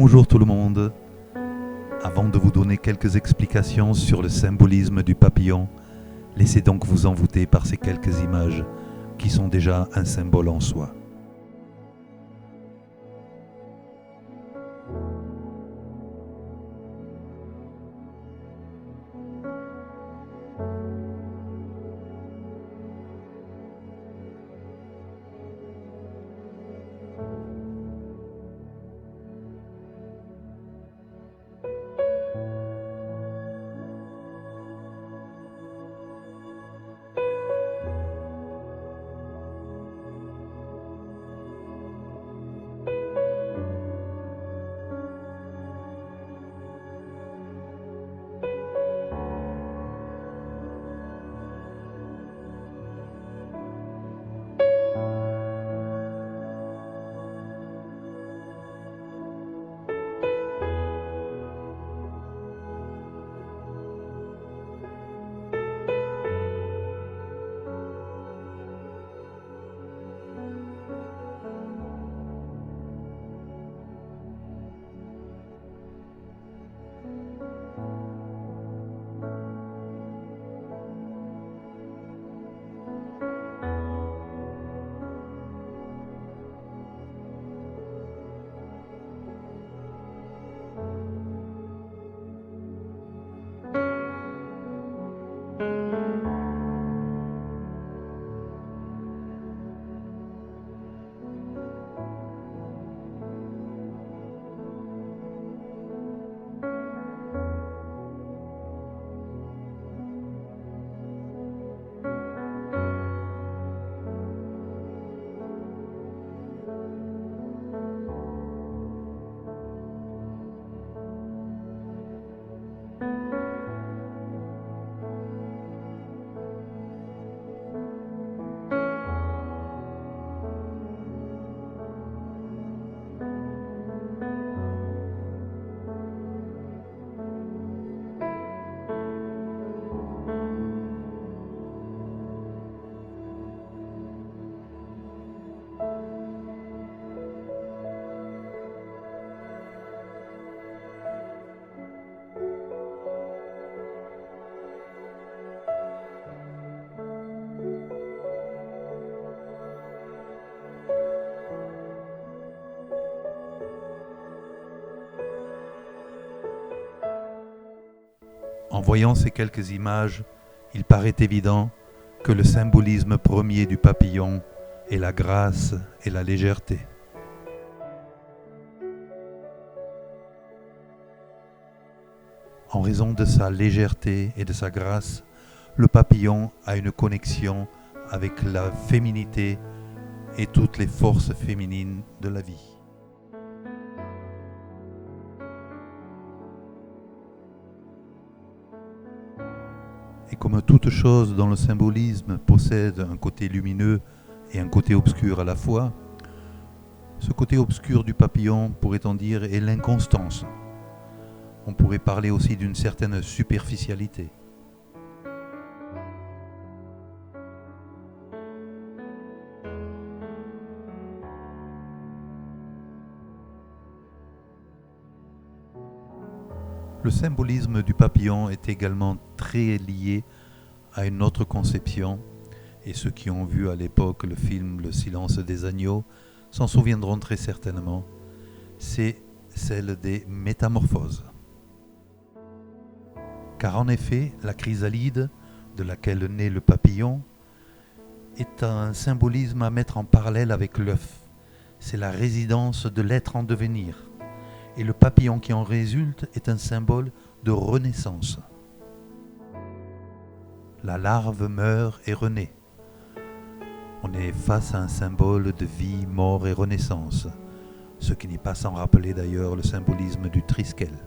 Bonjour tout le monde. Avant de vous donner quelques explications sur le symbolisme du papillon, laissez donc vous envoûter par ces quelques images qui sont déjà un symbole en soi. En voyant ces quelques images, il paraît évident que le symbolisme premier du papillon est la grâce et la légèreté. En raison de sa légèreté et de sa grâce, le papillon a une connexion avec la féminité et toutes les forces féminines de la vie. Et comme toute chose dans le symbolisme possède un côté lumineux et un côté obscur à la fois, ce côté obscur du papillon, pourrait-on dire, est l'inconstance. On pourrait parler aussi d'une certaine superficialité. Le symbolisme du papillon est également très lié à une autre conception, et ceux qui ont vu à l'époque le film Le Silence des agneaux s'en souviendront très certainement, c'est celle des métamorphoses. Car en effet, la chrysalide, de laquelle naît le papillon, est un symbolisme à mettre en parallèle avec l'œuf. C'est la résidence de l'être en devenir. Et le papillon qui en résulte est un symbole de renaissance. La larve meurt et renaît. On est face à un symbole de vie, mort et renaissance, ce qui n'est pas sans rappeler d'ailleurs le symbolisme du Triskel.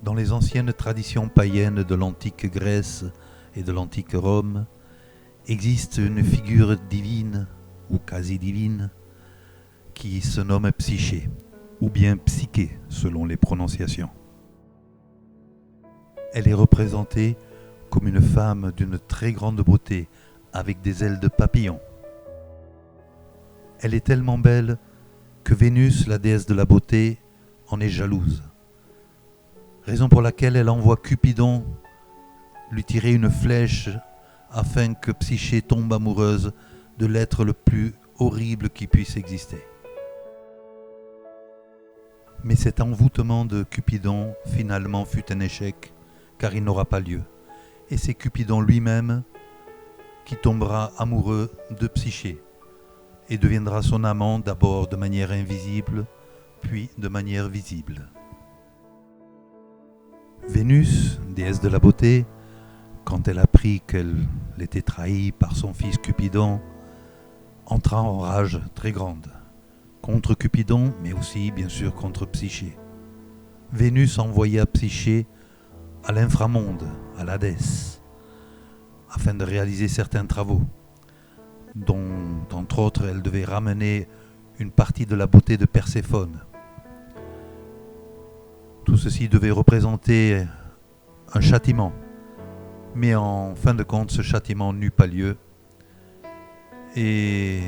Dans les anciennes traditions païennes de l'antique Grèce et de l'antique Rome, existe une figure divine, ou quasi divine, qui se nomme Psyché, ou bien Psyché selon les prononciations. Elle est représentée comme une femme d'une très grande beauté, avec des ailes de papillon. Elle est tellement belle que Vénus, la déesse de la beauté, en est jalouse. Raison pour laquelle elle envoie Cupidon lui tirer une flèche afin que Psyché tombe amoureuse de l'être le plus horrible qui puisse exister. Mais cet envoûtement de Cupidon finalement fut un échec, car il n'aura pas lieu. Et c'est Cupidon lui-même qui tombera amoureux de Psyché et deviendra son amant d'abord de manière invisible, puis de manière visible. Vénus, déesse de la beauté, quand elle apprit qu'elle était trahie par son fils Cupidon, entra en rage très grande, contre Cupidon, mais aussi bien sûr contre Psyché. Vénus envoya Psyché à l'inframonde, à l'Hadès, afin de réaliser certains travaux, dont entre autres elle devait ramener une partie de la beauté de Perséphone. Tout ceci devait représenter un châtiment, mais en fin de compte ce châtiment n'eut pas lieu et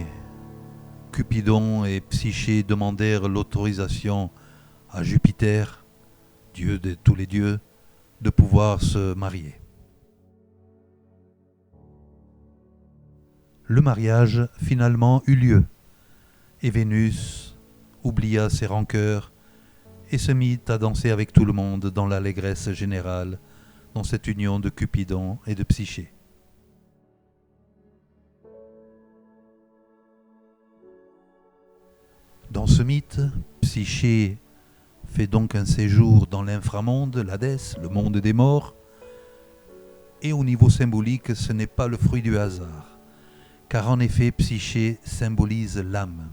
Cupidon et Psyché demandèrent l'autorisation à Jupiter, dieu de tous les dieux, de pouvoir se marier. Le mariage finalement eut lieu et Vénus oublia ses rancœurs et se mit à danser avec tout le monde dans l'allégresse générale dans cette union de Cupidon et de Psyché. Dans ce mythe, Psyché fait donc un séjour dans l'inframonde, l'Hadès, le monde des morts, et au niveau symbolique, ce n'est pas le fruit du hasard, car en effet, Psyché symbolise l'âme.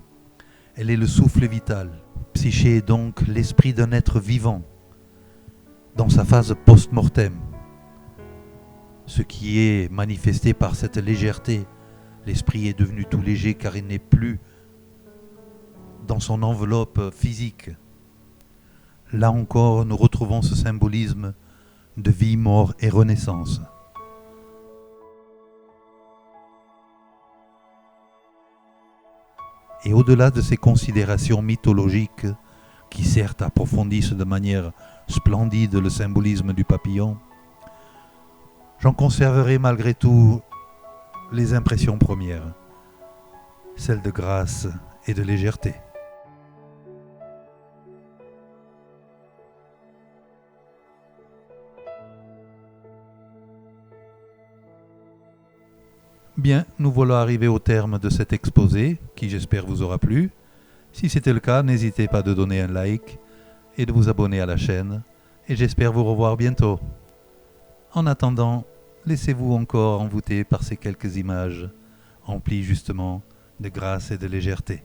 Elle est le souffle vital. Psyché est donc l'esprit d'un être vivant, dans sa phase post-mortem, ce qui est manifesté par cette légèreté. L'esprit est devenu tout léger car il n'est plus dans son enveloppe physique. Là encore, nous retrouvons ce symbolisme de vie, mort et renaissance. Et au-delà de ces considérations mythologiques, qui certes approfondissent de manière splendide le symbolisme du papillon, j'en conserverai malgré tout les impressions premières, celles de grâce et de légèreté. Bien, nous voilà arrivés au terme de cet exposé, qui j'espère vous aura plu. Si c'était le cas, n'hésitez pas de donner un like et de vous abonner à la chaîne, et j'espère vous revoir bientôt. En attendant, laissez-vous encore envoûter par ces quelques images, emplies justement de grâce et de légèreté.